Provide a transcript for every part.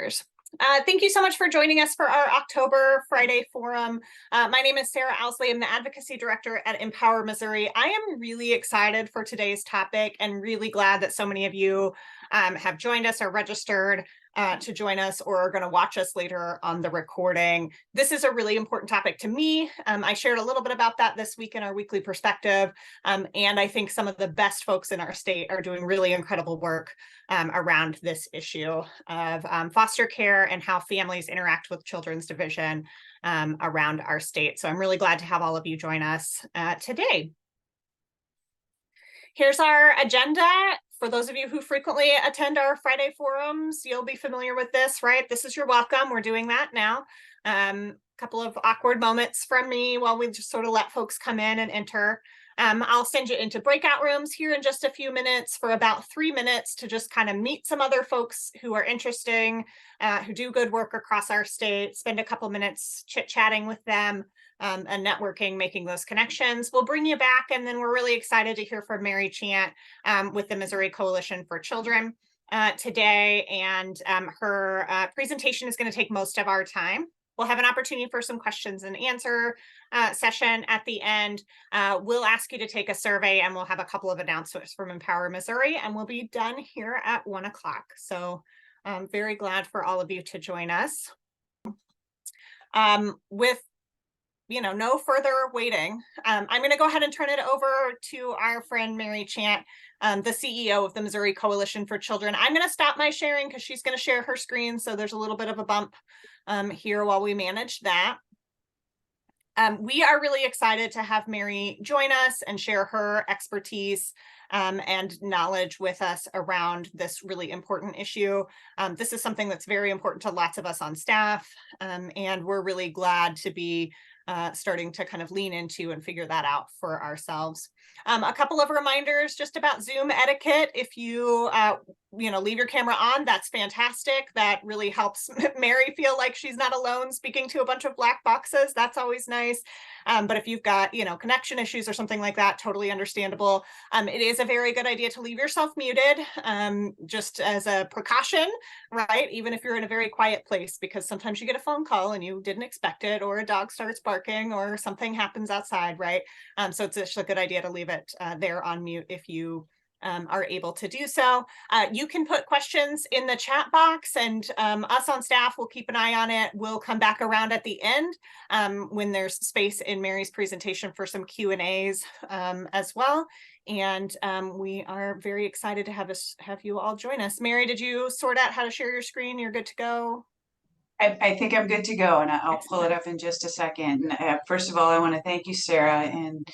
volunteers. Thank you so much for joining us for our October Friday Forum. My name is Sarah Owsley. I'm the Advocacy Director at Empower Missouri. I am really excited for today's topic and really glad that so many of you have joined us or registered to join us or are going to watch us later on the recording. This is a really important topic to me. I shared a little bit about that this week in our weekly perspective, and I think some of the best folks in our state are doing really incredible work around this issue of foster care and how families interact with Children's Division around our state. So I'm really glad to have all of you join us today. Here's our agenda. For those of you who frequently attend our Friday forums, you'll be familiar with this, right? This is your welcome. We're doing that now. Couple of awkward moments from me while we just sort of let folks come in and enter. I'll send you into breakout rooms here in just a few minutes for about 3 minutes to just kind of meet some other folks who are interesting, who do good work across our state, spend a couple minutes chit-chatting with them and networking, making those connections. We'll bring you back, and then we're really excited to hear from Mary Chant with the Missouri Coalition for Children today, and her presentation is going to take most of our time. We'll have an opportunity for some questions and answer session at the end. We'll ask you to take a survey, and we'll have a couple of announcements from Empower Missouri, and we'll be done here at 1 o'clock. So I'm very glad for all of you to join us. With no further waiting, I'm going to go ahead and turn it over to our friend Mary Chant, the CEO of the Missouri Coalition for Children. I'm going to stop my sharing because she's going to share her screen, so there's a little bit of a bump here while we manage that. We are really excited to have Mary join us and share her expertise and knowledge with us around this really important issue. This is something that's very important to lots of us on staff, and we're really glad to be starting to kind of lean into and figure that out for ourselves. A couple of reminders just about Zoom etiquette. If you leave your camera on, that's fantastic. That really helps Mary feel like she's not alone speaking to a bunch of black boxes. That's always nice. But if you've got connection issues or something like that, totally understandable. It is a very good idea to leave yourself muted, just as a precaution, right? Even if you're in a very quiet place, because sometimes you get a phone call and you didn't expect it, or a dog starts barking, or something happens outside, right? So it's just a good idea to leave it there on mute if you are able to do so. You can put questions in the chat box, and us on staff will keep an eye on it. We'll come back around at the end when there's space in Mary's presentation for some Q&As as well. And we are very excited to have you all join us. Mary, did you sort out how to share your screen? You're good to go? I think I'm good to go, and I'll pull it up in just a second. First of all, I want to thank you, Sarah, and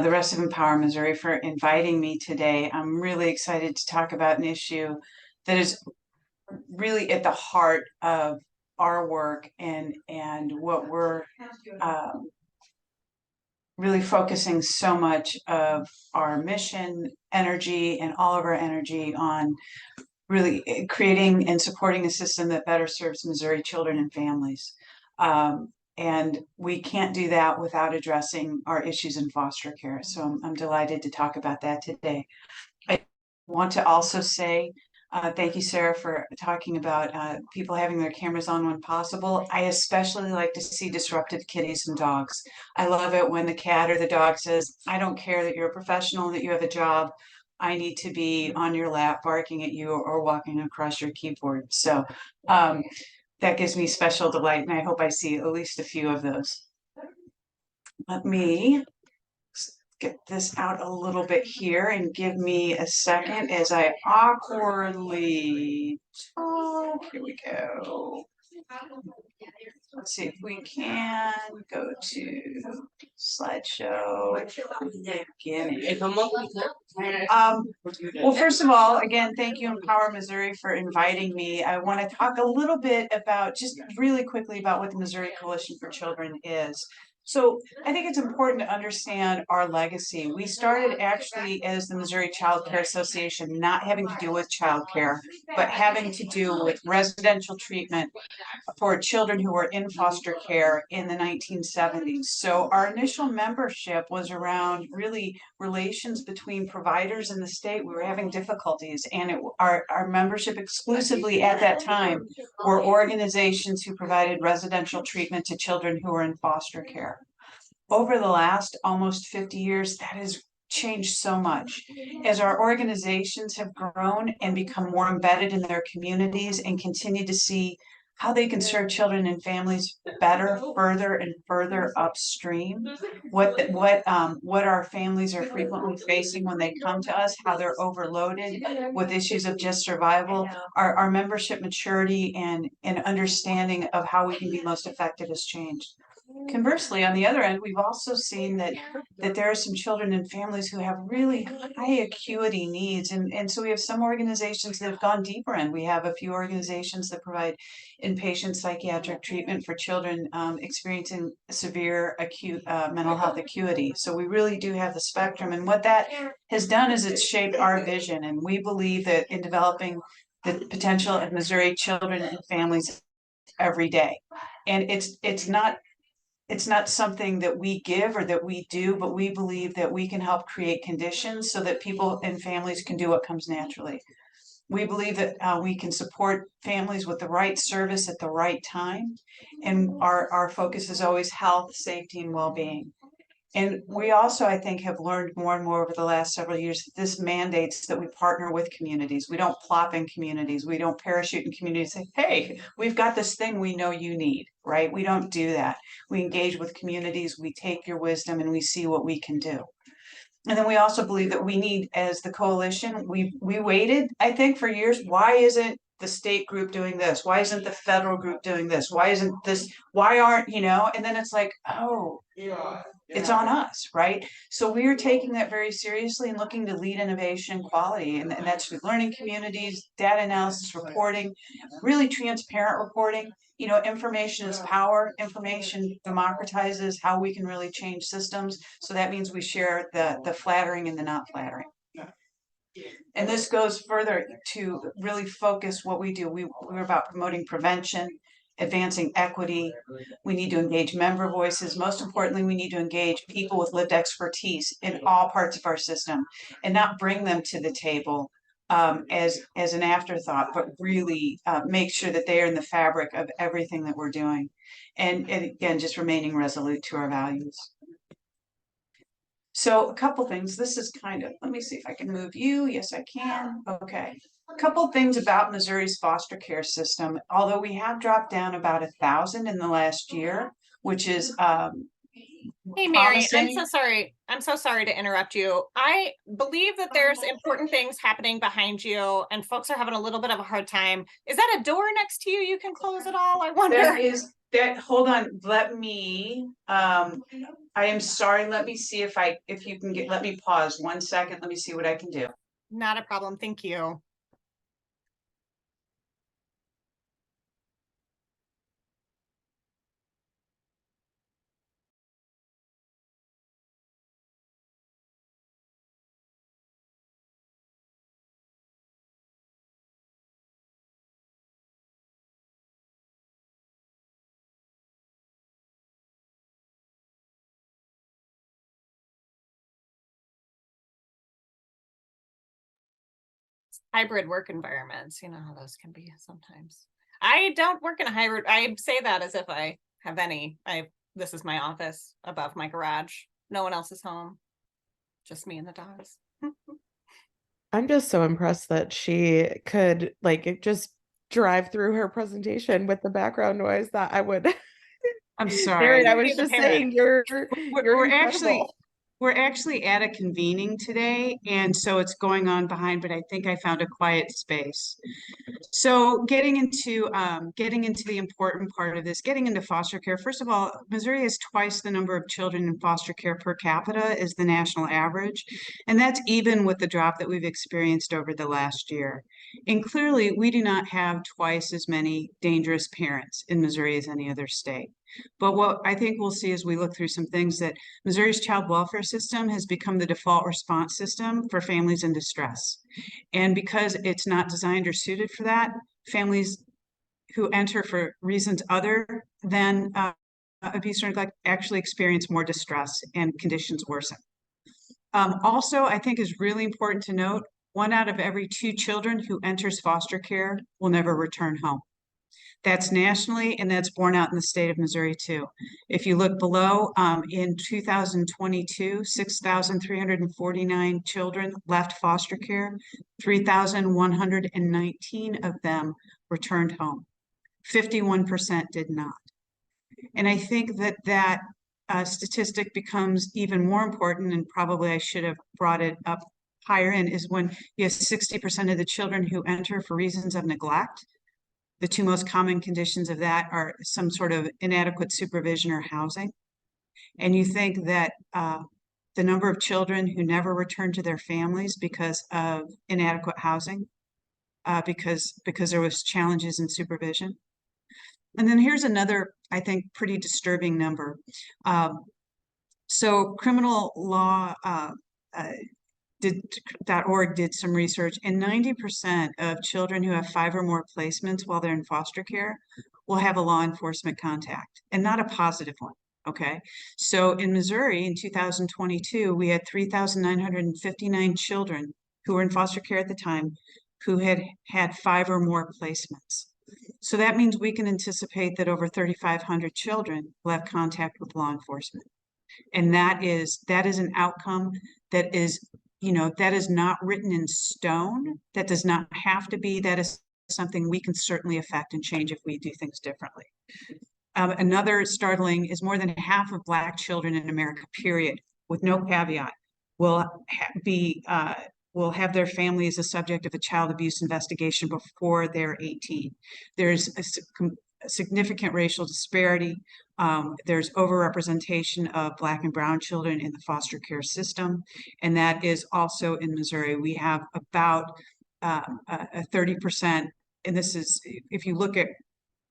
the rest of Empower Missouri for inviting me today. I'm really excited to talk about an issue that is really at the heart of our work and what we're really focusing so much of our mission, energy, and all of our energy on really creating and supporting a system that better serves Missouri children and families. And we can't do that without addressing our issues in foster care. So I'm delighted to talk about that today. I want to also say thank you, Sarah, for talking about people having their cameras on when possible. I especially like to see disruptive kitties and dogs. I love it when the cat or the dog says, I don't care that you're a professional, that you have a job. I need to be on your lap barking at you or walking across your keyboard. So that gives me special delight, and I hope I see at least a few of those. Let me get this out a little bit here and give me a second as I awkwardly talk. Here we go. Let's see if we can go to slideshow. Well, first of all, again, thank you, Empower Missouri, for inviting me. I want to talk a little bit about, just really quickly, about what the Missouri Coalition for Children is. So I think it's important to understand our legacy. We started actually as the Missouri Child Care Association, not having to do with childcare, but having to do with residential treatment for children who were in foster care in the 1970s. So our initial membership was around really relations between providers in the state. We were having difficulties, and our membership exclusively at that time were organizations who provided residential treatment to children who were in foster care. Over the last almost 50 years, that has changed so much. As our organizations have grown and become more embedded in their communities and continue to see how they can serve children and families better, further and further upstream, what our families are frequently facing when they come to us, how they're overloaded with issues of just survival, our membership maturity and understanding of how we can be most effective has changed. Conversely, on the other end, we've also seen that there are some children and families who have really high acuity needs. And so we have some organizations that have gone deeper, and we have a few organizations that provide inpatient psychiatric treatment for children experiencing severe acute mental health acuity. So we really do have the spectrum. And what that has done is it's shaped our vision. And we believe that in developing the potential of Missouri children and families every day. And it's not something that we give or that we do, but we believe that we can help create conditions so that people and families can do what comes naturally. We believe that we can support families with the right service at the right time. And our focus is always health, safety, and well-being. And we also, I think, have learned more and more over the last several years that this mandates that we partner with communities. We don't plop in communities. We don't parachute in communities and say, hey, we've got this thing we know you need, right? We don't do that. We engage with communities. We take your wisdom and we see what we can do. And then we also believe that we need, as the coalition, we waited, I think, for years. Why isn't the state group doing this? Why isn't the federal group doing this? Why isn't this? Why aren't, and then it's like, oh, it's on us, right? So we are taking that very seriously and looking to lead innovation quality. And that's through learning communities, data analysis, reporting, really transparent reporting. Information is power. Information democratizes how we can really change systems. So that means we share the flattering and the not flattering. And this goes further to really focus what we do. We're about promoting prevention, advancing equity. We need to engage member voices. Most importantly, we need to engage people with lived expertise in all parts of our system and not bring them to the table as an afterthought, but really make sure that they are in the fabric of everything that we're doing. And again, just remaining resolute to our values. So a couple things. This is let me see if I can move you. Yes, I can. Okay. A couple things about Missouri's foster care system. Although we have dropped down about 1,000 in the last year, which is Hey, Mary, I'm promising. so sorry. I'm so sorry to interrupt you. I believe that there's important things happening behind you and folks are having a little bit of a hard time. Is that a door next to you? You can close it all? I wonder. Hold on. Let me, I am sorry. Let me see if you can let me pause 1 second. Let me see what I can do. Not a problem. Thank you. Hybrid work environments, you know how those can be sometimes. I don't work in a hybrid. I say that as if I have any. This is my office above my garage. No one else is home. Just me and the dogs. I'm just so impressed that she could just drive through her presentation with the background noise that I would. I'm sorry. Mary, I was just saying you're we're actually at a convening today, and so it's going on behind, but I think I found a quiet space. So getting into the important part of this, getting into foster care. First of all, Missouri has twice the number of children in foster care per capita as the national average, and that's even with the drop that we've experienced over the last year. And clearly, we do not have twice as many dangerous parents in Missouri as any other state. But what I think we'll see as we look through some things that Missouri's child welfare system has become the default response system for families in distress. And because it's not designed or suited for that, families who enter for reasons other than abuse or neglect actually experience more distress and conditions worsen. Also, I think is really important to note, 1 out of every 2 children who enters foster care will never return home. That's nationally, and that's borne out in the state of Missouri too. If you look below, in 2022, 6,349 children left foster care. 3,119 of them returned home. 51% did not. And I think that that statistic becomes even more important, and probably I should have brought it up higher in, is when you have 60% of the children who enter for reasons of neglect. The 2 most common conditions of that are some sort of inadequate supervision or housing. And you think that the number of children who never return to their families because of inadequate housing, because there was challenges in supervision. And then here's another, I think, pretty disturbing number. So criminal law .org did some research, and 90% of children who have 5 or more placements while they're in foster care will have a law enforcement contact, and not a positive one. Okay, so in Missouri in 2022, we had 3,959 children who were in foster care at the time who had had 5 or more placements. So that means we can anticipate that over 3,500 children will have contact with law enforcement. And that is an outcome that is, that is not written in stone. That does not have to be. That is something we can certainly affect and change if we do things differently. Another startling is more than half of Black children in America, period, with no caveat, will have their family as a subject of a child abuse investigation before they're 18. There's a significant racial disparity. There's overrepresentation of Black and brown children in the foster care system. And that is also in Missouri. We have about a 30%, and this is, if you look at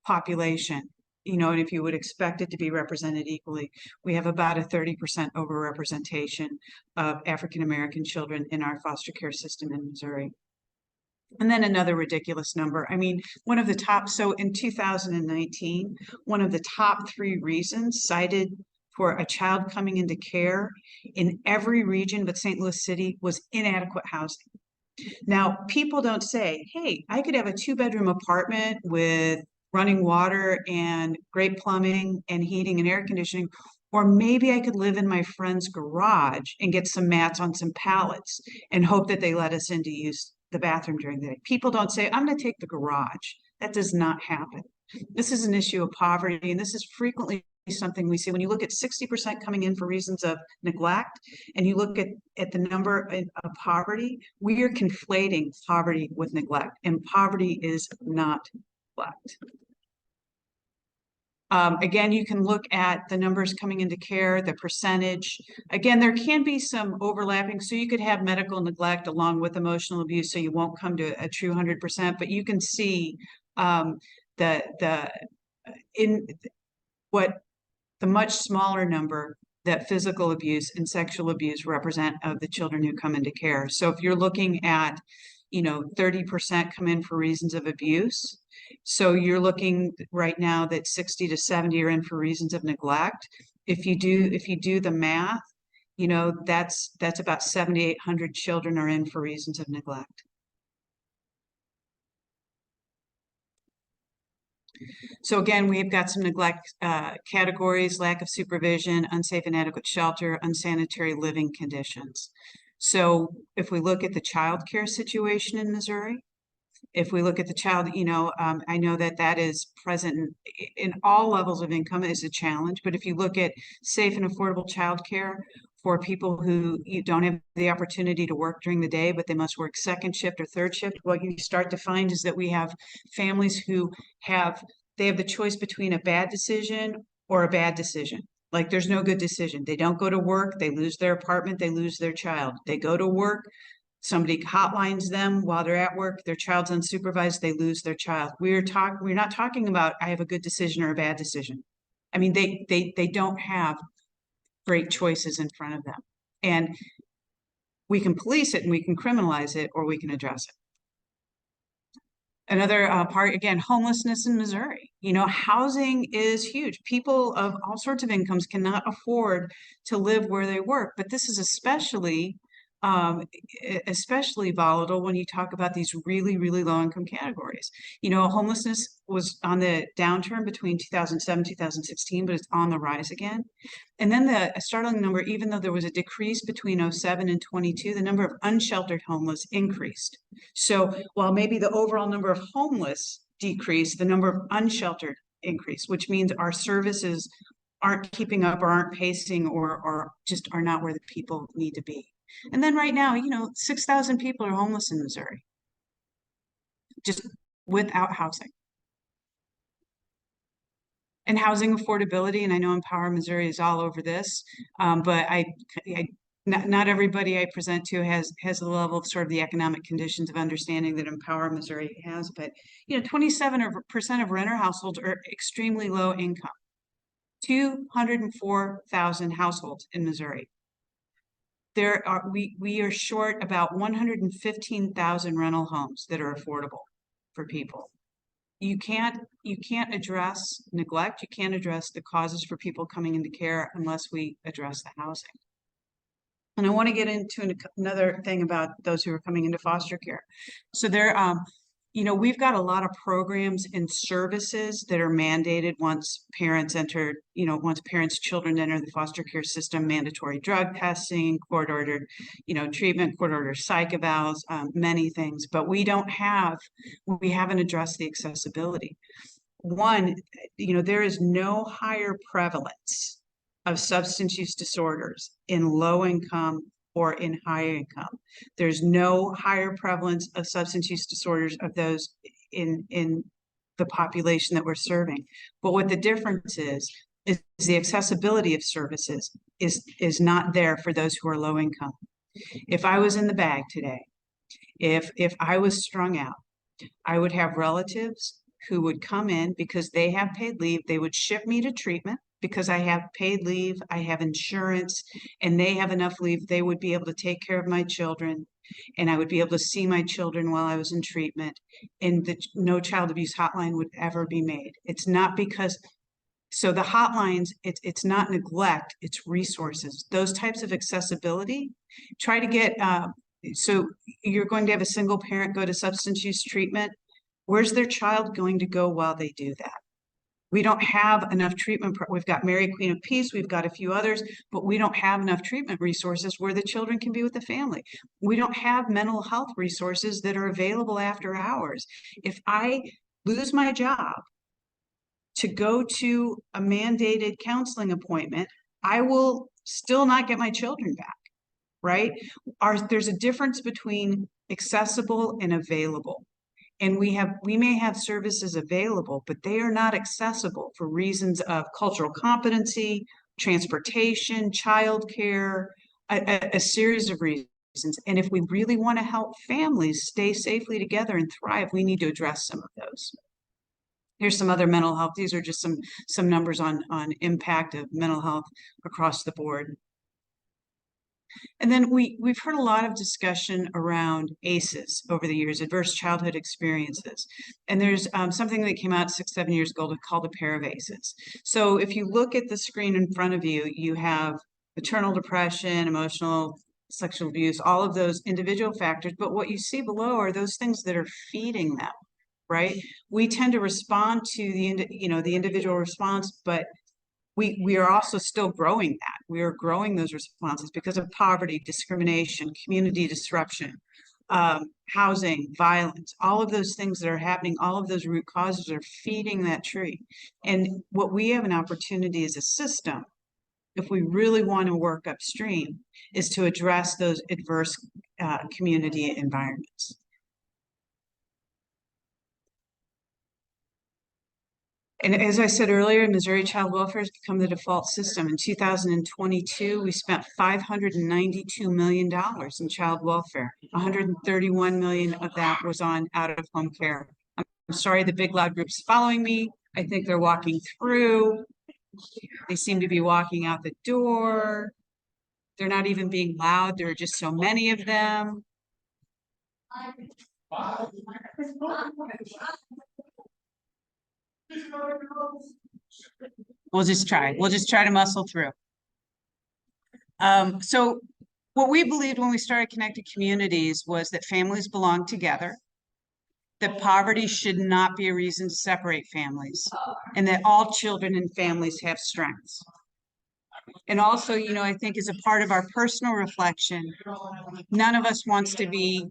population, and if you would expect it to be represented equally, we have about a 30% overrepresentation of African-American children in our foster care system in Missouri. And then another ridiculous number. I mean, so in 2019, one of the top 3 reasons cited for a child coming into care in every region but St. Louis City was inadequate housing. Now, people don't say, hey, I could have a 2-bedroom apartment with running water and great plumbing and heating and air conditioning, or maybe I could live in my friend's garage and get some mats on some pallets and hope that they let us in to use the bathroom during the day. People don't say, I'm going to take the garage. That does not happen. This is an issue of poverty, and this is frequently something we see when you look at 60% coming in for reasons of neglect, and you look at the number of poverty. We are conflating poverty with neglect, and poverty is not neglect. Again, you can look at the numbers coming into care, the percentage. Again, there can be some overlapping. So you could have medical neglect along with emotional abuse, so you won't come to a true 100%. But you can see the much smaller number that physical abuse and sexual abuse represent of the children who come into care. So if you're looking at 30% come in for reasons of abuse. So you're looking right now that 60 to 70 are in for reasons of neglect. If you do the math, that's about 7,800 children are in for reasons of neglect. So again, we've got some neglect categories: lack of supervision, unsafe and inadequate shelter, unsanitary living conditions. So if we look at the child care situation in Missouri, if we look at the child, I know that is present in all levels of income is a challenge, but if you look at safe and affordable child care for people who don't have the opportunity to work during the day, but they must work 2nd shift or 3rd shift, what you start to find is that we have families who have the choice between a bad decision or a bad decision. Like, there's no good decision. They don't go to work, they lose their apartment, they lose their child. They go to work, somebody hotlines them while they're at work, their child's unsupervised, they lose their child. We're not talking about I have a good decision or a bad decision. I mean, they don't have great choices in front of them. And we can police it and we can criminalize it, or we can address it. Another part, again, homelessness in Missouri. You know, housing is huge. People of all sorts of incomes cannot afford to live where they work, but this is especially volatile when you talk about these really, really low income categories. You know, homelessness was on the downturn between 2007, 2016, but it's on the rise again. And then the startling number, even though there was a decrease between 07 and 22, the number of unsheltered homeless increased. So while maybe the overall number of homeless decreased, the number of unsheltered increased, which means our services aren't keeping up or aren't pacing or just are not where the people need to be. And then right now, you know, 6,000 people are homeless in Missouri, just without housing. And housing affordability, and I know Empower Missouri is all over this, but not everybody I present to has the level of sort of the economic conditions of understanding that Empower Missouri has. But you know, 27% of renter households are extremely low income. 204,000 households in Missouri. We are short about 115,000 rental homes that are affordable for people. You can't address neglect. You can't address the causes for people coming into care unless we address the housing. And I want to get into another thing about those who are coming into foster care. So you know, we've got a lot of programs and services that are mandated once parents enter, you know, once parents' children enter the foster care system: mandatory drug testing, court-ordered, you know, treatment, court-ordered psych evals, many things. But we haven't addressed the accessibility. One, you know, there is no higher prevalence of substance use disorders in low income or in high income. There's no higher prevalence of substance use disorders of those in the population that we're serving. But what the difference is the accessibility of services is not there for those who are low income. If I was in the bag today, if I was strung out, I would have relatives who would come in because they have paid leave. They would ship me to treatment because I have paid leave, I have insurance, and they have enough leave. They would be able to take care of my children, and I would be able to see my children while I was in treatment, and the no child abuse hotline would ever be made. It's not because, so the hotlines, it's not neglect, it's resources. Those types of accessibility, try to get, so you're going to have a single parent go to substance use treatment. Where's their child going to go while they do that? We don't have enough treatment. We've got Mary Queen of Peace, we've got a few others, but we don't have enough treatment resources where the children can be with the family. We don't have mental health resources that are available after hours. If I lose my job to go to a mandated counseling appointment, I will still not get my children back, right? There's a difference between accessible and available. And we may have services available, but they are not accessible for reasons of cultural competency, transportation, childcare, a series of reasons. And if we really want to help families stay safely together and thrive, we need to address some of those. Here's some other mental health. These are just some numbers on impact of mental health across the board. And then we've heard a lot of discussion around ACEs over the years, adverse childhood experiences. And there's something that came out 6-7 years ago called a pair of ACEs. So if you look at the screen in front of you, you have maternal depression, emotional, sexual abuse, all of those individual factors. But what you see below are those things that are feeding them, right? We tend to respond to the individual response, but we are also still growing that. We are growing those responses because of poverty, discrimination, community disruption, housing, violence, all of those things that are happening, all of those root causes are feeding that tree. And what we have an opportunity as a system, if we really want to work upstream, is to address those adverse community environments. And as I said earlier, Missouri child welfare has become the default system. In 2022, we spent $592 million in child welfare. 131 million of that was on out-of-home care. I'm sorry, the big loud group's following me. I think they're walking through. They seem to be walking out the door. They're not even being loud. There are just so many of them. We'll just try. We'll just try to muscle through. So what we believed when we started Connected Communities was that families belong together, that poverty should not be a reason to separate families, and that all children and families have strengths. And also, you know, I think as a part of our personal reflection, none of us wants to be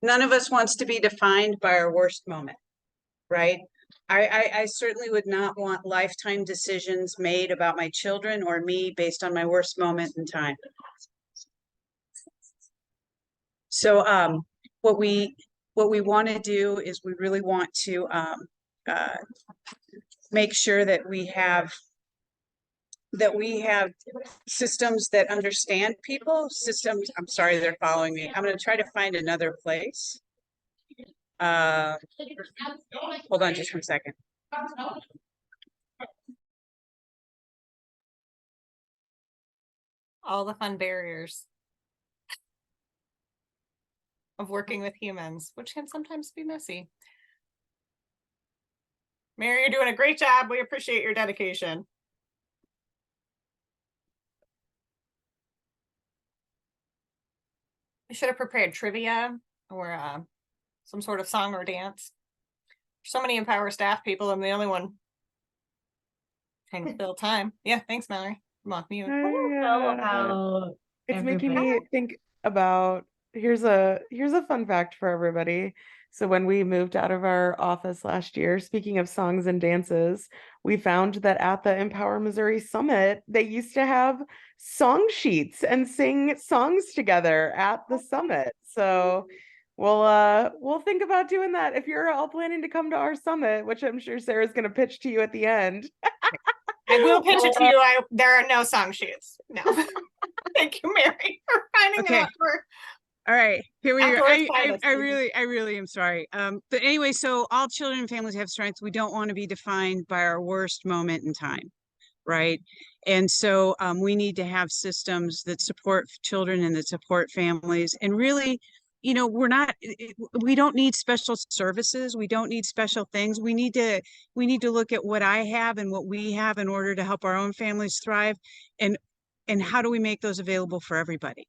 none of us wants to be defined by our worst moment, right? I certainly would not want lifetime decisions made about my children or me based on my worst moment in time. So what we want to do is we really want to make sure that we have systems that understand people, systems. I'm sorry, they're following me. I'm going to try to find another place. Hold on just 1 second. All the fun barriers of working with humans, which can sometimes be messy. Mary, you're doing a great job. We appreciate your dedication. I should have prepared trivia or some sort of song or dance. So many Empower staff people. I'm the only one trying to fill time. Yeah, thanks, Mallory. I'm off mute. It's making me think about here's a fun fact for everybody. So when we moved out of our office last year, speaking of songs and dances, we found that at the Empower Missouri Summit, they used to have song sheets and sing songs together at the summit. So we'll think about doing that if you're all planning to come to our summit, which I'm sure Sarah's going to pitch to you at the end. I will pitch it to you. There are no song sheets. No. Thank you, Mary, for finding out. All right, here we are. I really am sorry. But anyway, so all children and families have strengths. We don't want to be defined by our worst moment in time, right? And so we need to have systems that support children and that support families. And really, you know, we don't need special services. We don't need special things. We need to look at what I have and what we have in order to help our own families thrive. And how do we make those available for everybody?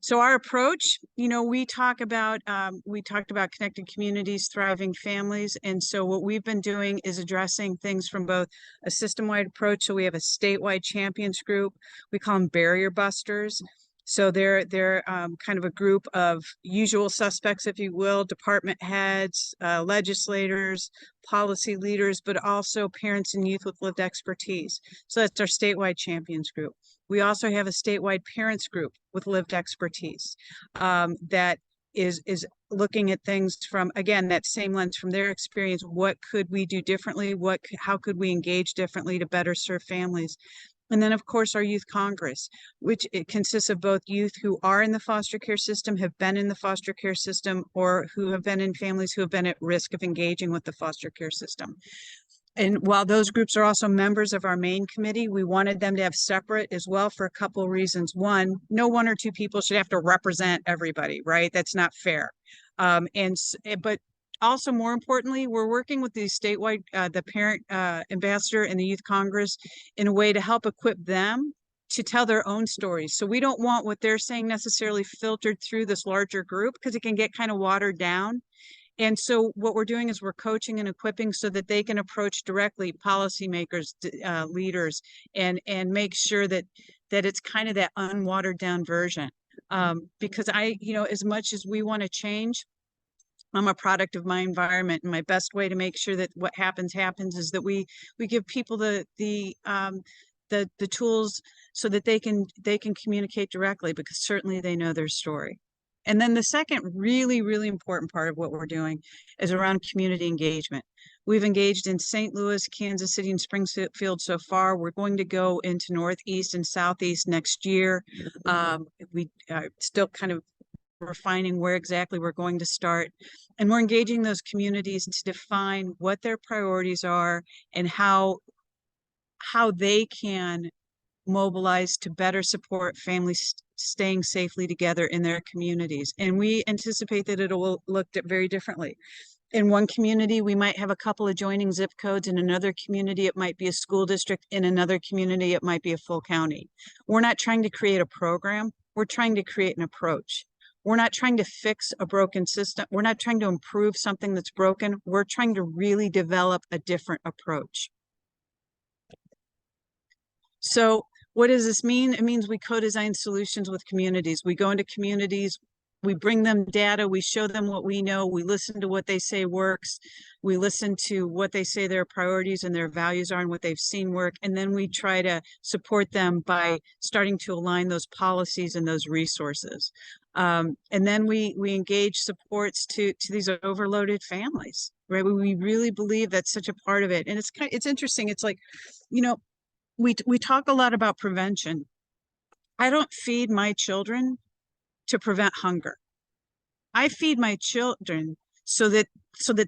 So our approach, you know, we talked about connected communities, thriving families. And so what we've been doing is addressing things from both a system-wide approach. So we have a statewide champions group. We call them barrier busters. So they're kind of a group of usual suspects, if you will, department heads, legislators, policy leaders, but also parents and youth with lived expertise. So that's our statewide champions group. We also have a statewide parents group with lived expertise that is looking at things from, again, that same lens from their experience. What could we do differently? How could we engage differently to better serve families? And then, of course, our Youth Congress, which it consists of both youth who are in the foster care system, have been in the foster care system, or who have been in families who have been at risk of engaging with the foster care system. And while those groups are also members of our main committee, we wanted them to have separate as well for a couple of reasons. One, no one or two people should have to represent everybody, right? That's not fair. But also, more importantly, we're working with the statewide, the parent ambassador and the Youth Congress in a way to help equip them to tell their own stories. So we don't want what they're saying necessarily filtered through this larger group, because it can get kind of watered down. And so what we're doing is we're coaching and equipping so that they can approach directly policymakers, leaders, and make sure that it's kind of that unwatered down version. Because as much as we want to change, I'm a product of my environment, and my best way to make sure that what happens is that we give people the tools so that they can communicate directly, because certainly they know their story. And then the second really, really important part of what we're doing is around community engagement. We've engaged in St. Louis, Kansas City, and Springfield so far. We're going to go into Northeast and Southeast next year. We are still kind of refining where exactly we're going to start. And we're engaging those communities to define what their priorities are and how they can mobilize to better support families staying safely together in their communities. And we anticipate that it will look very differently. In one community, we might have a couple adjoining zip codes. In another community, it might be a school district. In another community, it might be a full county. We're not trying to create a program. We're trying to create an approach. We're not trying to fix a broken system. We're not trying to improve something that's broken. We're trying to really develop a different approach. So what does this mean? It means we co-design solutions with communities. We go into communities, we bring them data, we show them what we know, we listen to what they say works, we listen to what they say their priorities and their values are and what they've seen work, and then we try to support them by starting to align those policies and those resources. And then we engage supports to these overloaded families, right? We really believe that's such a part of it. And it's interesting. It's like, you know, we talk a lot about prevention. I don't feed my children to prevent hunger. I feed my children so that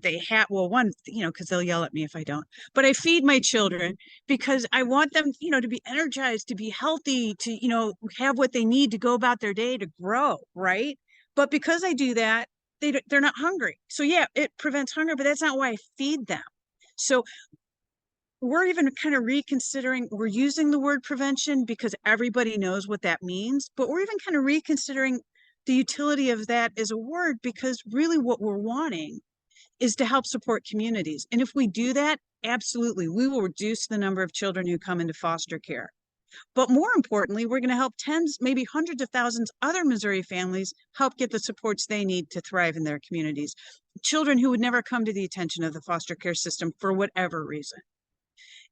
they have, well, one, you know, because they'll yell at me if I don't, but I feed my children because I want them, you know, to be energized, to be healthy, to, you know, have what they need to go about their day, to grow, right? But because I do that, they're not hungry. So yeah, it prevents hunger, but that's not why I feed them. So we're even kind of reconsidering, we're using the word prevention because everybody knows what that means, but we're even kind of reconsidering the utility of that as a word, because really what we're wanting is to help support communities. And if we do that, absolutely, we will reduce the number of children who come into foster care. But more importantly, we're going to help tens, maybe hundreds of thousands other Missouri families help get the supports they need to thrive in their communities. Children who would never come to the attention of the foster care system for whatever reason.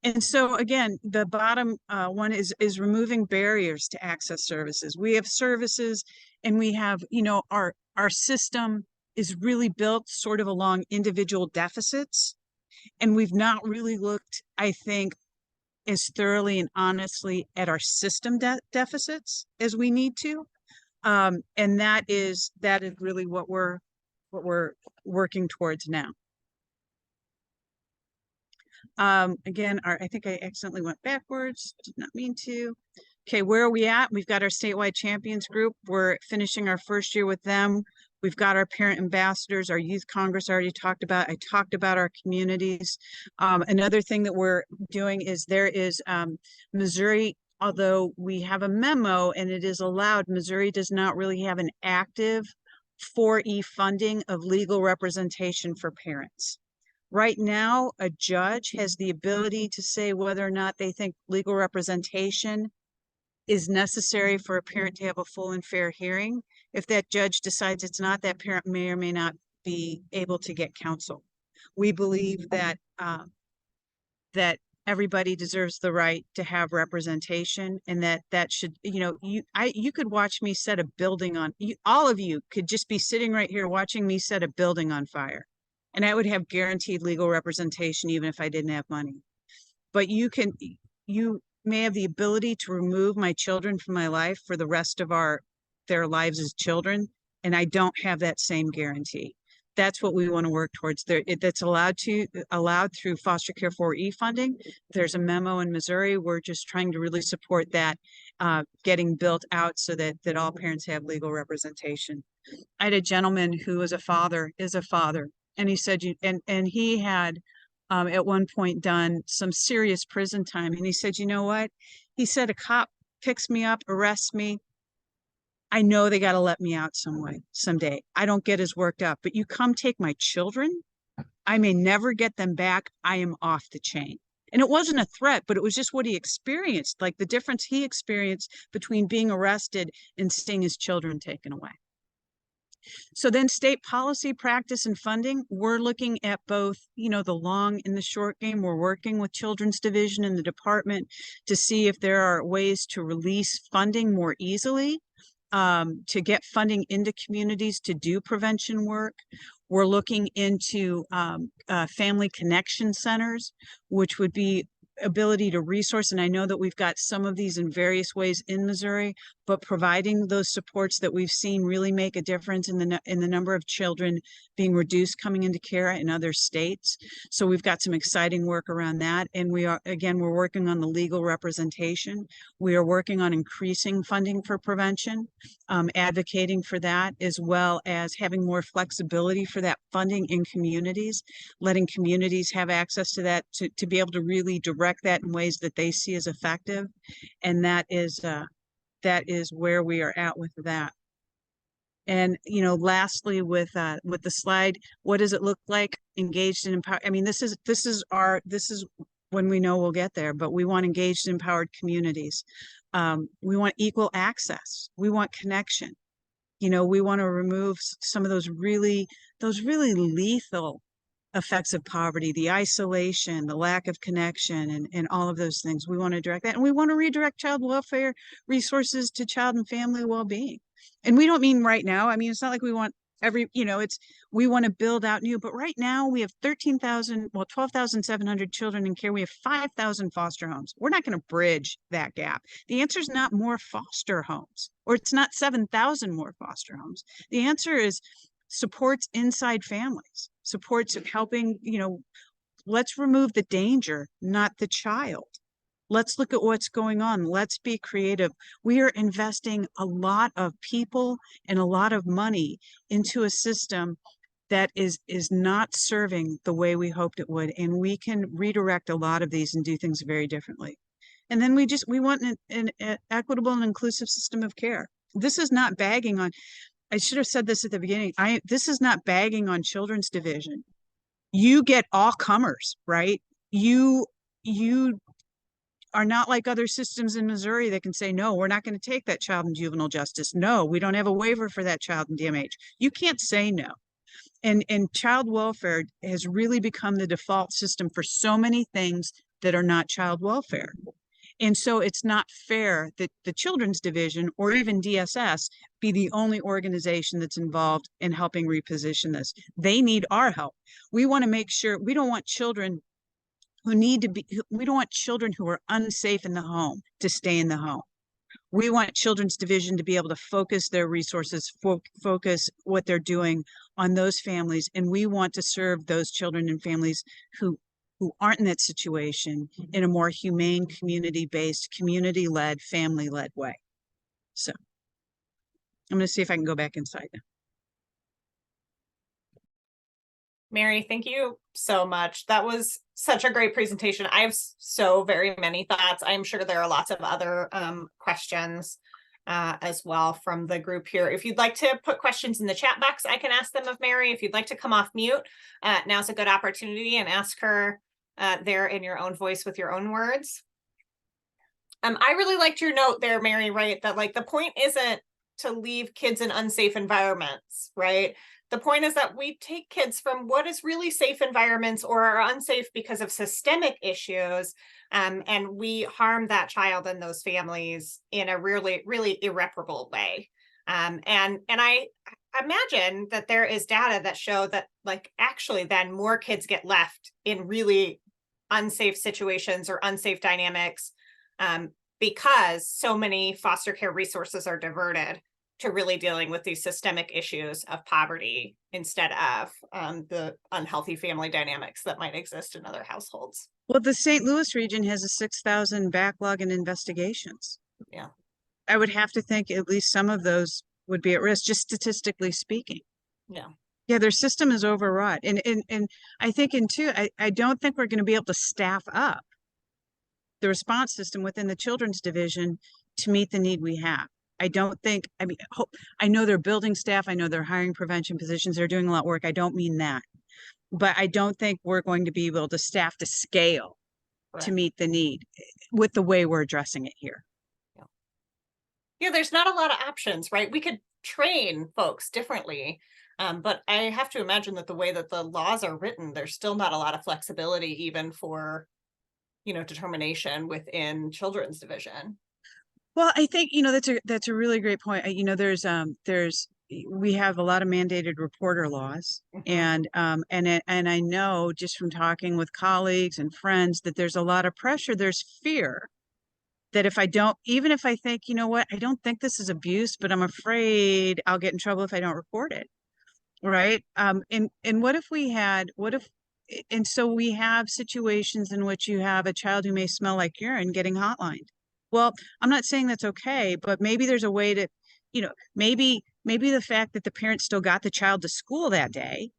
And so again, the bottom one is removing barriers to access services. We have services and we have, you know, our system is really built sort of along individual deficits. And we've not really looked, I think, as thoroughly and honestly at our system deficits as we need to. And that is really what we're working towards now. Again, I think I accidentally went backwards, did not mean to. Okay, where are we at? We've got our statewide champions group. We're finishing our first year with them. We've got our parent ambassadors, our youth congress I already talked about. I talked about our communities. Another thing that we're doing is there is Missouri, although we have a memo and it is allowed, Missouri does not really have an active 4E funding of legal representation for parents. Right now, a judge has the ability to say whether or not they think legal representation is necessary for a parent to have a full and fair hearing. If that judge decides it's not, that parent may or may not be able to get counsel. We believe that that everybody deserves the right to have representation, and that should, you know, you could watch me set a building on, all of you could just be sitting right here watching me set a building on fire. And I would have guaranteed legal representation even if I didn't have money. But you may have the ability to remove my children from my life for the rest of their lives as children, and I don't have that same guarantee. That's what we want to work towards. That's allowed through foster care 4E funding. There's a memo in Missouri. We're just trying to really support that getting built out so that all parents have legal representation. I had a gentleman who is a father, and he said, and he had at one point done some serious prison time. And he said, you know what? He said, a cop picks me up, arrests me. I know they got to let me out someday. I don't get as worked up, but you come take my children. I may never get them back. I am off the chain. And it wasn't a threat, but it was just what he experienced, like the difference he experienced between being arrested and seeing his children taken away. So then state policy, practice, and funding, we're looking at both, you know, the long and the short game. We're working with Children's Division in the department to see if there are ways to release funding more easily. to get funding into communities to do prevention work. We're looking into family connection centers, which would be ability to resource. And I know that we've got some of these in various ways in Missouri, but providing those supports that we've seen really make a difference in the number of children being reduced coming into care in other states. So we've got some exciting work around that. And we're working on the legal representation. We are working on increasing funding for prevention, advocating for that, as well as having more flexibility for that funding in communities, letting communities have access to that to be able to really direct that in ways that they see as effective. And that is where we are at with that. And, you know, lastly, with the slide, what does it look like engaged and empowered? I mean, this is when we know we'll get there, but we want engaged and empowered communities. We want equal access. We want connection. You know, we want to remove some of those really lethal effects of poverty, the isolation, the lack of connection, and all of those things. We want to direct that. And we want to redirect child welfare resources to child and family well-being. And we don't mean right now. I mean, it's not like we want we want to build out new, but right now we have 12,700 children in care. We have 5,000 foster homes. We're not going to bridge that gap. The answer is not more foster homes, or it's not 7,000 more foster homes. The answer is supports inside families, supports helping, you know, let's remove the danger, not the child. Let's look at what's going on. Let's be creative. We are investing a lot of people and a lot of money into a system that is not serving the way we hoped it would. And we can redirect a lot of these and do things very differently. And then we want an equitable and inclusive system of care. This is not bagging on, I should have said this at the beginning. This is not bagging on Children's Division. You get all comers, right? You are not like other systems in Missouri that can say, no, we're not going to take that child in juvenile justice. No, we don't have a waiver for that child in DMH. You can't say no. And child welfare has really become the default system for so many things that are not child welfare. And so it's not fair that the Children's Division or even DSS be the only organization that's involved in helping reposition this. They need our help. We want to make sure we don't want children we don't want children who are unsafe in the home to stay in the home. We want Children's Division to be able to focus their resources, focus what they're doing on those families. And we want to serve those children and families who aren't in that situation in a more humane, community-based, community-led, family-led way. So I'm going to see if I can go back inside now. Mary, thank you so much. That was such a great presentation. I have so very many thoughts. I'm sure there are lots of other questions as well from the group here. If you'd like to put questions in the chat box, I can ask them of Mary. If you'd like to come off mute, now's a good opportunity and ask her there in your own voice with your own words. I really liked your note there, Mary, right? That like the point isn't to leave kids in unsafe environments, right? The point is that we take kids from what is really safe environments or are unsafe because of systemic issues, and we harm that child and those families in a really, really irreparable way. And I imagine that there is data that show that like actually then more kids get left in really unsafe situations or unsafe dynamics because so many foster care resources are diverted to really dealing with these systemic issues of poverty instead of the unhealthy family dynamics that might exist in other households. Well, the St. Louis region has a 6,000 backlog in investigations. Yeah. I would have to think at least some of those would be at risk, just statistically speaking. Yeah. Yeah, their system is overwrought. And I think I don't think we're going to be able to staff up the response system within the Children's Division to meet the need we have. I don't think, I mean, I know they're building staff. I know they're hiring prevention positions. They're doing a lot of work. I don't mean that, but I don't think we're going to be able to staff to scale to meet the need with the way we're addressing it here. Yeah, there's not a lot of options, right? We could train folks differently, but I have to imagine that the way that the laws are written, there's still not a lot of flexibility even for, you know, determination within Children's Division. Well, I think, you know, that's a really great point. We have a lot of mandated reporter laws, Mhm. and I know just from talking with colleagues and friends that there's a lot of pressure. There's fear that if I don't, even if I think, you know what, I don't think this is abuse, but I'm afraid I'll get in trouble if I don't report it. Right. And and so we have situations in which you have a child who may smell like urine getting hotlined. Well, I'm not saying that's okay, but maybe there's a way to, you know, maybe the fact that the parent still got the child to school that day,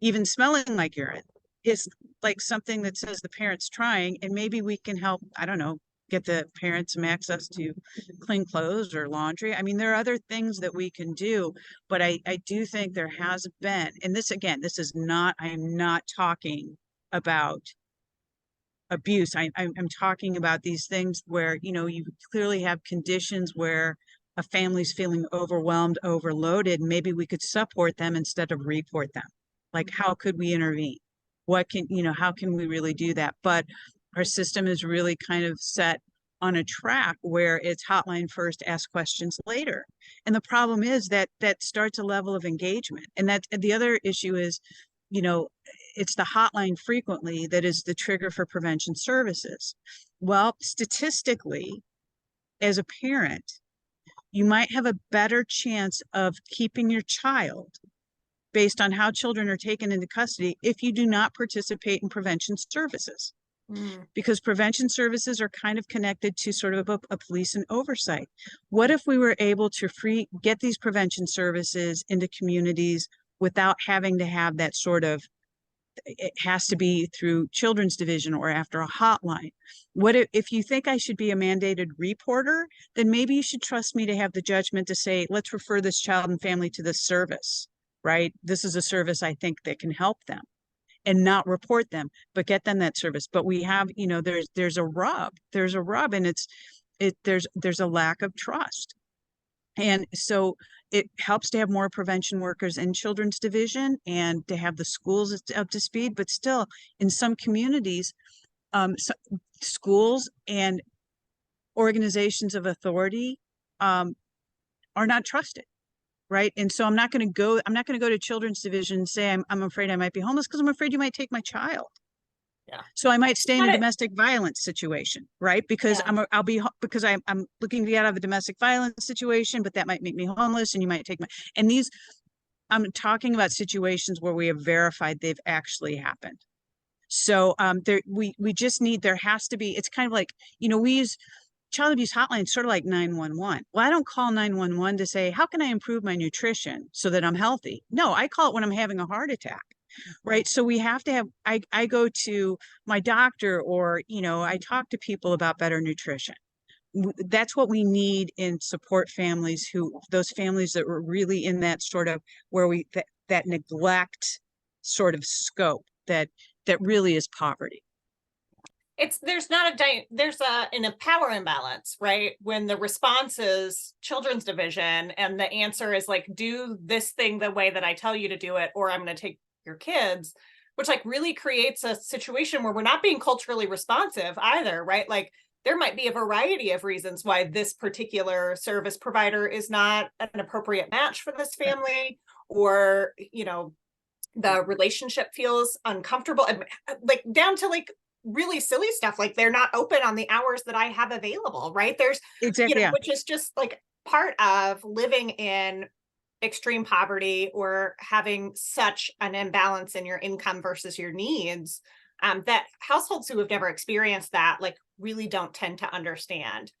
even smelling like urine, is like something that says the parent's trying, and maybe we can help, I don't know, get the parents some access to clean clothes or laundry. I mean, there are other things that we can do, but I do think there has been, and this again, this is not, I am not talking about abuse. I'm talking about these things where, you know, you clearly have conditions where a family's feeling overwhelmed, overloaded. Maybe we could support them instead of report them. Like, how could we intervene? How can we really do that? But our system is really kind of set on a track where it's hotline first, ask questions later. And the problem is that that starts a level of engagement. And the other issue is, you know, it's the hotline frequently that is the trigger for prevention services. Well, statistically, as a parent, you might have a better chance of keeping your child based on how children are taken into custody if you do not participate in prevention services. Mm. Because prevention services are kind of connected to sort of a police and oversight. What if we were able to get these prevention services into communities without having to have that sort of, it has to be through children's division or after a hotline? What if you think I should be a mandated reporter, then maybe you should trust me to have the judgment to say, let's refer this child and family to this service, right? This is a service I think that can help them, and not report them, but get them that service. But we have, you know, there's a rub, and there's a lack of trust. And so it helps to have more prevention workers in children's division and to have the schools up to speed. But still, in some communities, schools and organizations of authority are not trusted. Right. And so I'm not going to go to children's division and say, I'm afraid I might be homeless, because I'm afraid you might take my child. Yeah. So I might stay in a Got it. domestic violence situation, right? Because Yeah. I'm looking to get out of a domestic violence situation, but that might make me homeless, and you might take and these, I'm talking about situations where we have verified they've actually happened. So we just need, there has to be, it's kind of like, you know, we use child abuse hotline sort of like 911. Well, I don't call 911 to say, how can I improve my nutrition so that I'm healthy? No, I call it when I'm having a heart attack. Right. So we have to have, I go to my doctor, or, you know, I talk to people about better nutrition. That's what we need in support families, those families that were really in that sort of where that neglect sort of scope that really is poverty. There's not there's a power imbalance, right? When the response is children's division and the answer is like, do this thing the way that I tell you to do it, or I'm going to take your kids, which like really creates a situation where we're not being culturally responsive either, right? Like there might be a variety of reasons why this particular service provider is not an appropriate match for this family, or, you know, the relationship feels uncomfortable, like down to like really silly stuff, like they're not open on the hours that I have available, right? There's, Exactly. you know, which is just like part of living in extreme poverty or having such an imbalance in your income versus your needs, that households who have never experienced that like really don't tend to understand.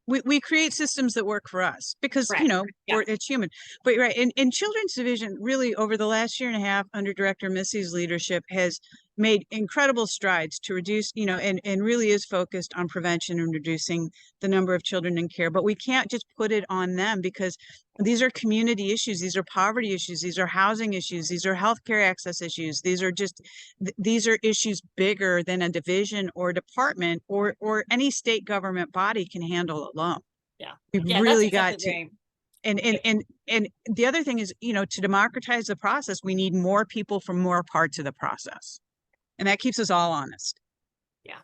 We create systems that work for us because, Right. you know, Yeah. it's human. But right. And children's division really over the last year and a half under Director Missy's leadership has made incredible strides to reduce, you know, and really is focused on prevention and reducing the number of children in care. But we can't just put it on them, because these are community issues. These are poverty issues. These are housing issues. These are healthcare access issues. These are issues bigger than a division or department or any state government body can handle alone. Yeah. We've Yeah, really that's got to. exactly. And the other thing is, you know, to democratize the process, we need more people from more parts of the process. And that keeps us all honest. Yeah.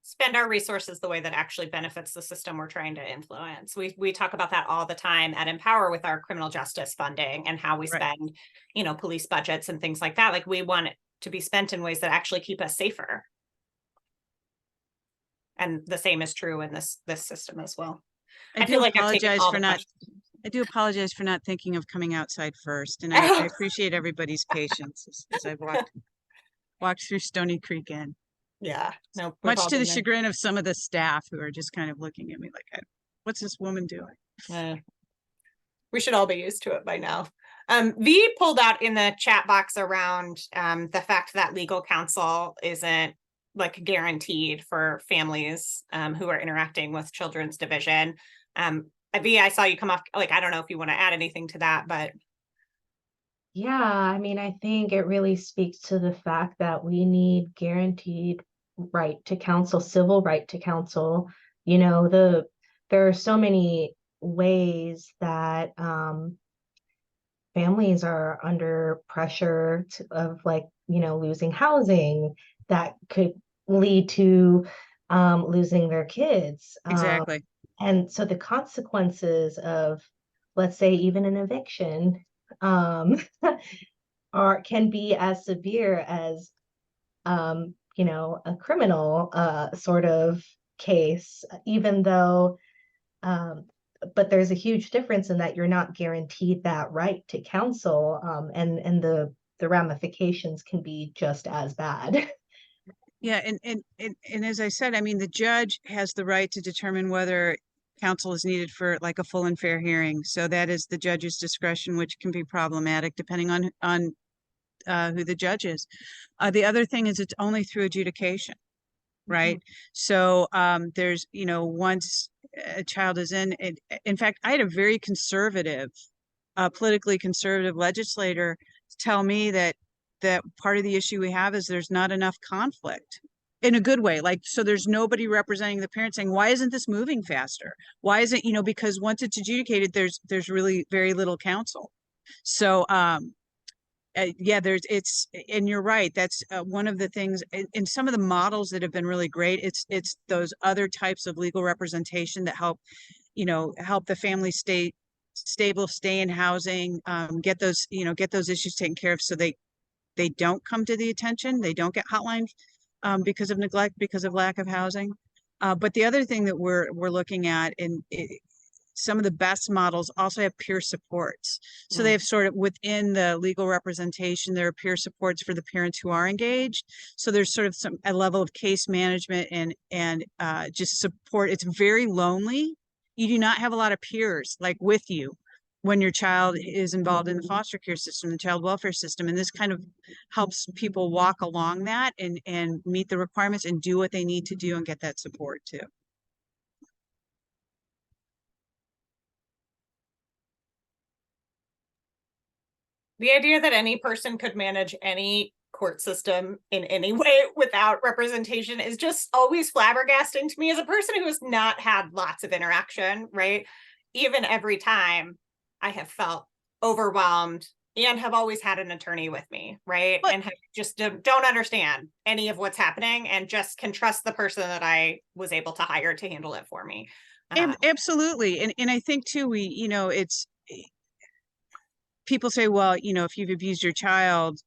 spend our resources the way that actually benefits the system we're trying to influence. We talk about that all the time at Empower with our criminal justice funding and how we Right. spend, you know, police budgets and things like that. Like, we want it to be spent in ways that actually keep us safer. And the same is true in this system as well. I feel do like I've taken apologize all for the not, questions. I do apologize for not thinking of coming outside first. And I appreciate everybody's patience as I walked through Stony Creek Inn. Yeah, no, we've Much all to the been there. chagrin of some of the staff who are just kind of looking at me like, what's this woman doing? We should all be used to it by now. V pulled out in the chat box around the fact that legal counsel isn't like guaranteed for families who are interacting with Children's Division. V, I saw you come off, like, I don't know if you want to add anything to that, but. Yeah, I mean, I think it really speaks to the fact that we need guaranteed right to counsel, civil right to counsel. You know, there are so many ways that families are under pressure of, like, you know, losing housing that could lead to losing their kids. Exactly. And so the consequences of, let's say, even an eviction, can be as severe as you know, a criminal sort of case, even though but there's a huge difference in that you're not guaranteed that right to counsel, and the ramifications can be just as bad. Yeah, and as I said, I mean, the judge has the right to determine whether counsel is needed for like a full and fair hearing. So that is the judge's discretion, which can be problematic depending on who the judge is. The other thing is it's only through adjudication, right? So there's, you know, once a child is in fact, I had a very conservative, politically conservative legislator tell me that part of the issue we have is there's not enough conflict in a good way. Like, so there's nobody representing the parent saying, why isn't this moving faster? Why isn't, you know, because once it's adjudicated, there's really very little counsel. So, yeah, and you're right. That's one of the things in some of the models that have been really great. It's those other types of legal representation that help, you know, help the family stay stable, stay in housing, get those, you know, get those issues taken care of so they don't come to the attention, they don't get hotlined because of neglect, because of lack of housing. But the other thing that we're looking at some of the best models also have peer supports. So they have sort of within the legal representation, there are peer supports for the parents who are engaged. So there's sort of a level of case management and just support. It's very lonely. You do not have a lot of peers like with you when your child is involved in the foster care system, the child welfare system. And this kind of helps people walk along that and meet the requirements and do what they need to do and get that support too. The idea that any person could manage any court system in any way without representation is just always flabbergasting to me as a person who has not had lots of interaction, right? Even every time I have felt overwhelmed and have always had an attorney with me, right? But, and just don't understand any of what's happening and just can trust the person that I was able to hire to handle it for me. Absolutely. And I think too, you know, people say, well, you know, if you've abused your child,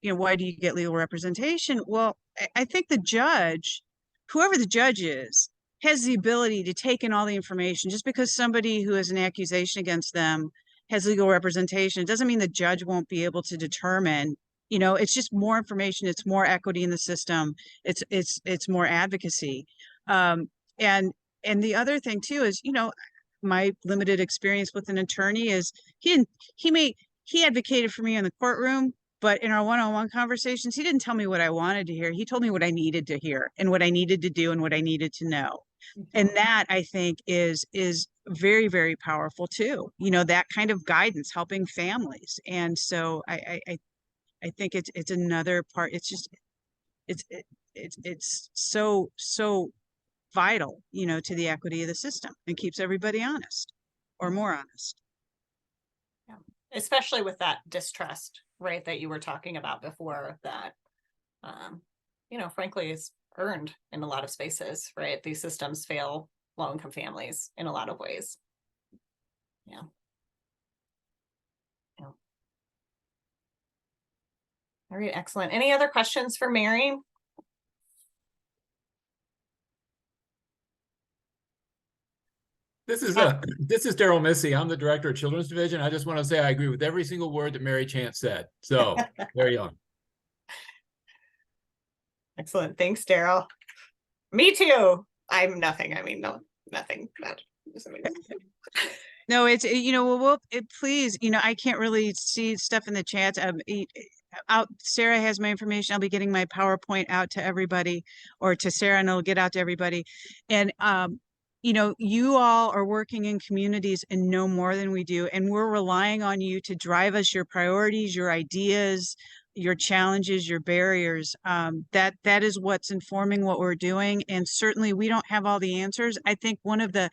you know, why do you get legal representation? Well, I think the judge, whoever the judge is, has the ability to take in all the information. Just because somebody who has an accusation against them has legal representation, it doesn't mean the judge won't be able to determine, you know, it's just more information, it's more equity in the system, it's more advocacy. And the other thing too is, you know, my limited experience with an attorney is he advocated for me in the courtroom, but in our one-on-one conversations, he didn't tell me what I wanted to hear. He told me what I needed to hear and what I needed to do and what I needed to know. And that, I think, is very, very powerful too. You know, that kind of guidance, helping families. And so I think it's another part. It's just it's so vital, you know, to the equity of the system and keeps everybody honest or more honest. Yeah. Especially with that distrust, right, that you were talking about before that, you know, frankly is earned in a lot of spaces, right? These systems fail low-income families in a lot of ways. Yeah. Yeah. All right, excellent. Any other questions for Mary? This is Daryl Missy. I'm the director of Children's Division. I just want to say I agree with every single word that Mary Chant said. So there you go. Excellent. Thanks, Daryl. Me too. I'm nothing. I mean, no, nothing bad. No, please, I can't really see stuff in the chat. Sarah has my information. I'll be getting my PowerPoint out to everybody, or to Sarah, and it'll get out to everybody. And, you all are working in communities and know more than we do. And we're relying on you to drive us your priorities, your ideas, your challenges, your barriers. That is what's informing what we're doing. And certainly we don't have all the answers. I think one of the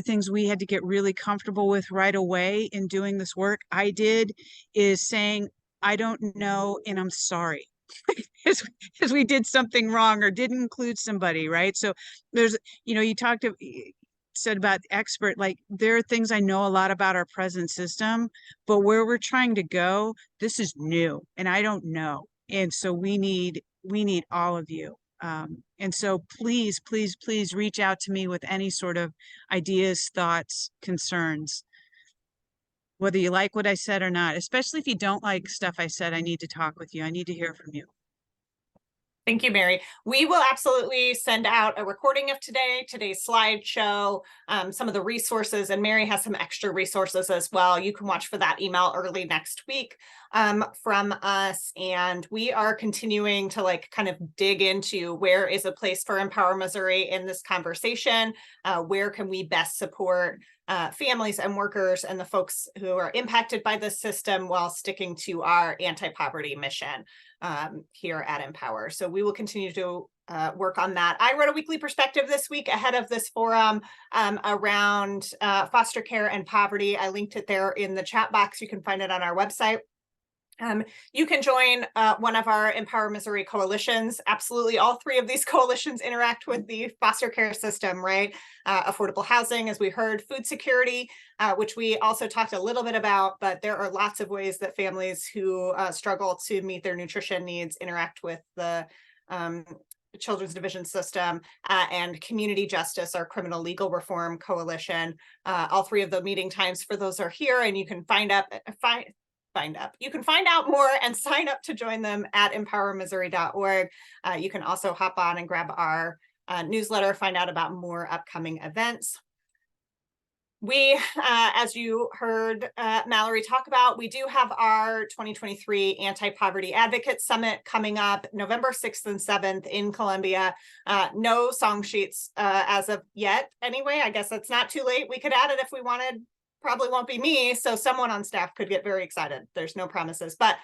things we had to get really comfortable with right away in doing this work, is saying, I don't know, and I'm sorry. Because we did something wrong or didn't include somebody, right? So there's, you said about expert, like there are things I know a lot about our present system, but where we're trying to go, this is new and I don't know. And so we need all of you. And so please, please, please reach out to me with any sort of ideas, thoughts, concerns, whether you like what I said or not. Especially if you don't like stuff I said, I need to talk with you. I need to hear from you. Thank you, Mary. We will absolutely send out a recording of today's slideshow, some of the resources, and Mary has some extra resources as well. You can watch for that email early next week from us. And we are continuing to kind of dig into where is a place for Empower Missouri in this conversation. Where can we best support families and workers and the folks who are impacted by this system while sticking to our anti-poverty mission here at Empower. So we will continue to work on that. I wrote a weekly perspective this week ahead of this forum around foster care and poverty. I linked it there in the chat box. You can find it on our website. You can join one of our Empower Missouri coalitions. Absolutely, all three of these coalitions interact with the foster care system, right? Affordable housing, as we heard, food security, which we also talked a little bit about, but there are lots of ways that families who struggle to meet their nutrition needs interact with the Children's Division system, and Community Justice, our criminal legal reform coalition. All three of the meeting times for those are here, and you can you can find out more and sign up to join them at empowermissouri.org. You can also hop on and grab our newsletter, find out about more upcoming events. We, as you heard Mallory talk about, we do have our 2023 Anti-Poverty Advocate Summit coming up November 6th and 7th in Columbia. No song sheets as of yet. Anyway, I guess it's not too late. We could add it if we wanted. Probably won't be me, so someone on staff could get very excited. There's no promises, but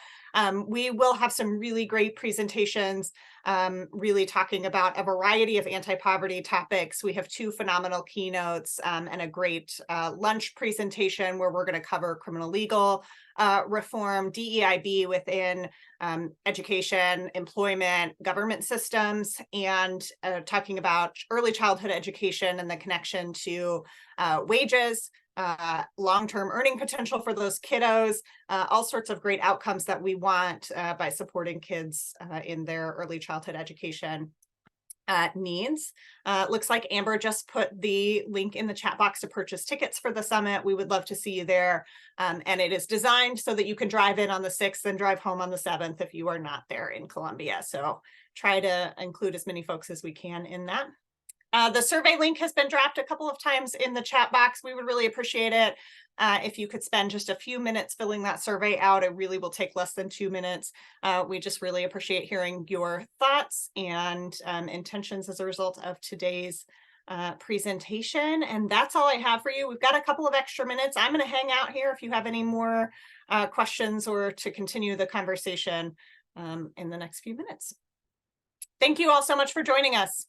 we will have some really great presentations, really talking about a variety of anti-poverty topics. We have two phenomenal keynotes and a great lunch presentation where we're going to cover criminal legal reform, DEIB within education, employment, government systems, and talking about early childhood education and the connection to wages, long-term earning potential for those kiddos, all sorts of great outcomes that we want by supporting kids in their early childhood education needs. Looks like Amber just put the link in the chat box to purchase tickets for the summit. We would love to see you there. And it is designed so that you can drive in on the 6th and drive home on the 7th if you are not there in Columbia. So try to include as many folks as we can in that. The survey link has been dropped a couple of times in the chat box. We would really appreciate it if you could spend just a few minutes filling that survey out. It really will take less than 2 minutes. We just really appreciate hearing your thoughts and intentions as a result of today's presentation. And that's all I have for you. We've got a couple of extra minutes. I'm going to hang out here if you have any more questions or to continue the conversation in the next few minutes. Thank you all so much for joining us.